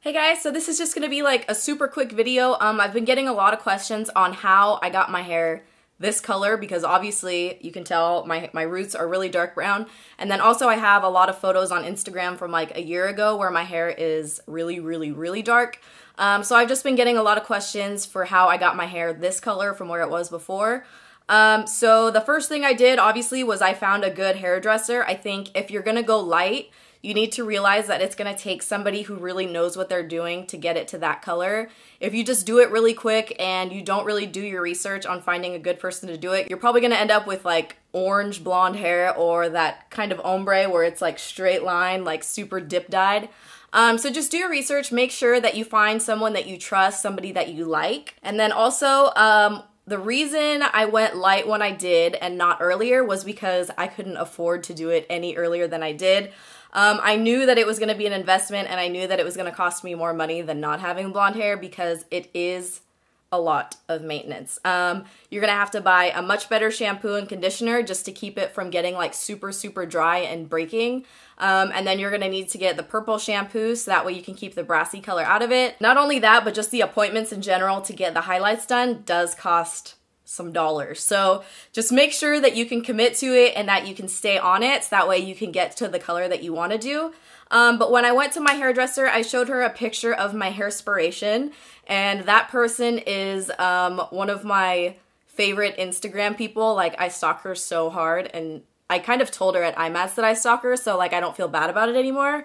Hey guys, so this is just gonna be like a super quick video. I've been getting a lot of questions on how I got my hair this color because obviously you can tell my roots are really dark brown. And then also I have a lot of photos on Instagram from like a year ago where my hair is really dark. So I've just been getting a lot of questions for how I got my hair this color from where it was before. So the first thing I did obviously was I found a good hairdresser. I think if you're gonna go light, you need to realize that it's going to take somebody who really knows what they're doing to get it to that color. If you just do it really quick and you don't really do your research on finding a good person to do it, you're probably going to end up with like orange blonde hair or that kind of ombre where it's like straight line, like super dip dyed. So just do your research, make sure that you find someone that you trust, somebody that you like. And then also, the reason I went light when I did and not earlier was because I couldn't afford to do it any earlier than I did. I knew that it was going to be an investment and I knew that it was going to cost me more money than not having blonde hair because it is a lot of maintenance. You're going to have to buy a much better shampoo and conditioner just to keep it from getting like super dry and breaking. And then you're going to need to get the purple shampoo so that way you can keep the brassy color out of it. Not only that, but just the appointments in general to get the highlights done does cost some dollars. So just make sure that you can commit to it and that you can stay on it so that way you can get to the color that you want to do. But when I went to my hairdresser, I showed her a picture of my hairspiration, and that person is one of my favorite Instagram people. Like, I stalk her so hard, and I kind of told her at IMATS that I stalk her, so like I don't feel bad about it anymore.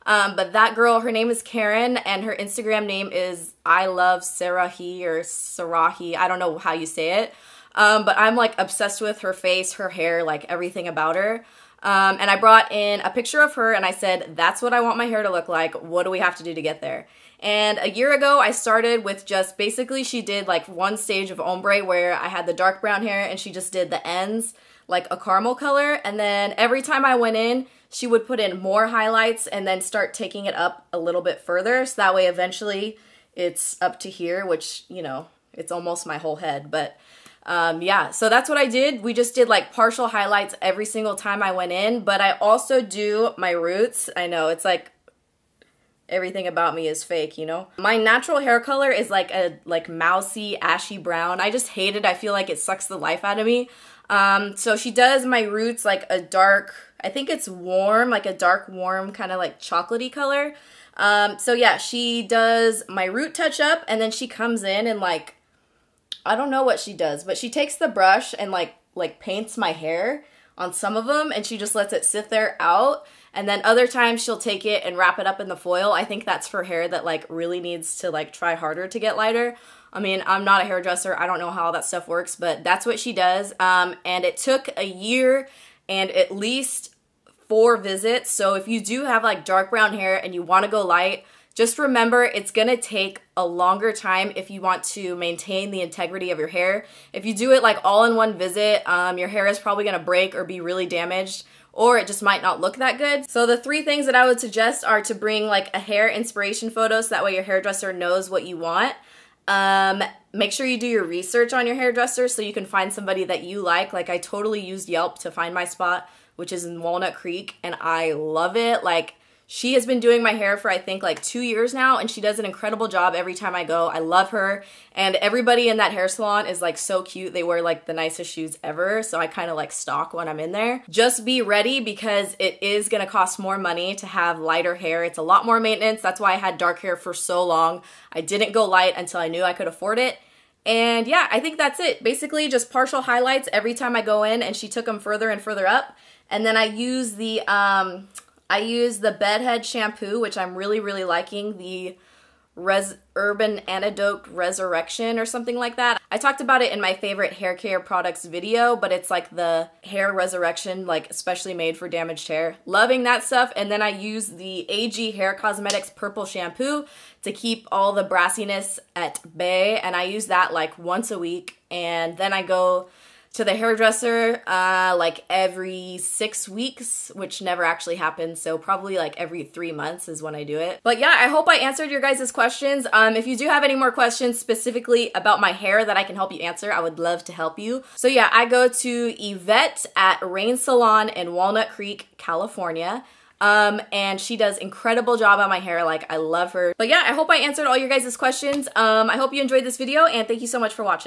But that girl, her name is Karen, and her Instagram name is I Love Sarahi or Sarahi. I don't know how you say it. But I'm like obsessed with her face, her hair, like everything about her. And I brought in a picture of her and I said, that's what I want my hair to look like. What do we have to do to get there? And a year ago, I started with just basically she did like one stage of ombre where I had the dark brown hair and she just did the ends like a caramel color. And then every time I went in, she would put in more highlights and then start taking it up a little bit further. So that way eventually it's up to here, which, you know, it's almost my whole head. But yeah, so that's what I did. We just did like partial highlights every single time I went in. But I also do my roots. I know, it's like everything about me is fake, you know? My natural hair color is like a mousy, ashy brown. I just hate it. I feel like it sucks the life out of me. So she does my roots like a dark, I think it's warm, like a dark warm kind of like chocolatey color. So yeah, she does my root touch up and then she comes in and like, I don't know what she does, but she takes the brush and like paints my hair on some of them and she just lets it sit there out. And then other times she'll take it and wrap it up in the foil. I think that's for hair that like really needs to like try harder to get lighter. I mean, I'm not a hairdresser. I don't know how all that stuff works, but that's what she does. And it took a year and at least 4 visits. So if you do have like dark brown hair and you want to go light, just remember it's going to take a longer time if you want to maintain the integrity of your hair. If you do it like all in one visit, your hair is probably going to break or be really damaged, or it just might not look that good. So the 3 things that I would suggest are to bring like a hair inspiration photo so that way your hairdresser knows what you want. Make sure you do your research on your hairdresser so you can find somebody that you like. Like I totally used Yelp to find my spot, which is in Walnut Creek, and I love it. Like she has been doing my hair for I think like 2 years now and she does an incredible job every time I go. I love her and everybody in that hair salon is like so cute. They wear like the nicest shoes ever, so I kind of like stalk when I'm in there. Just be ready because it is gonna cost more money to have lighter hair. It's a lot more maintenance. That's why I had dark hair for so long. I didn't go light until I knew I could afford it. And yeah, I think that's it. Basically just partial highlights every time I go in and she took them further and further up. And then I use the Bedhead shampoo, which I'm really liking, the Urban Antidote Resurrection or something like that. I talked about it in my favorite hair care products video, but it's like the hair resurrection, like especially made for damaged hair. Loving that stuff. And then I use the AG Hair Cosmetics purple shampoo to keep all the brassiness at bay. And I use that like once a week. And then I go to the hairdresser like every 6 weeks, which never actually happens, so probably like every 3 months is when I do it. But yeah, I hope I answered your guys' questions. If you do have any more questions specifically about my hair that I can help you answer, I would love to help you. So yeah, I go to Yvette at Rain Salon in Walnut Creek, California. And she does incredible job on my hair. Like, I love her. But yeah, I hope I answered all your guys' questions. I hope you enjoyed this video, and thank you so much for watching.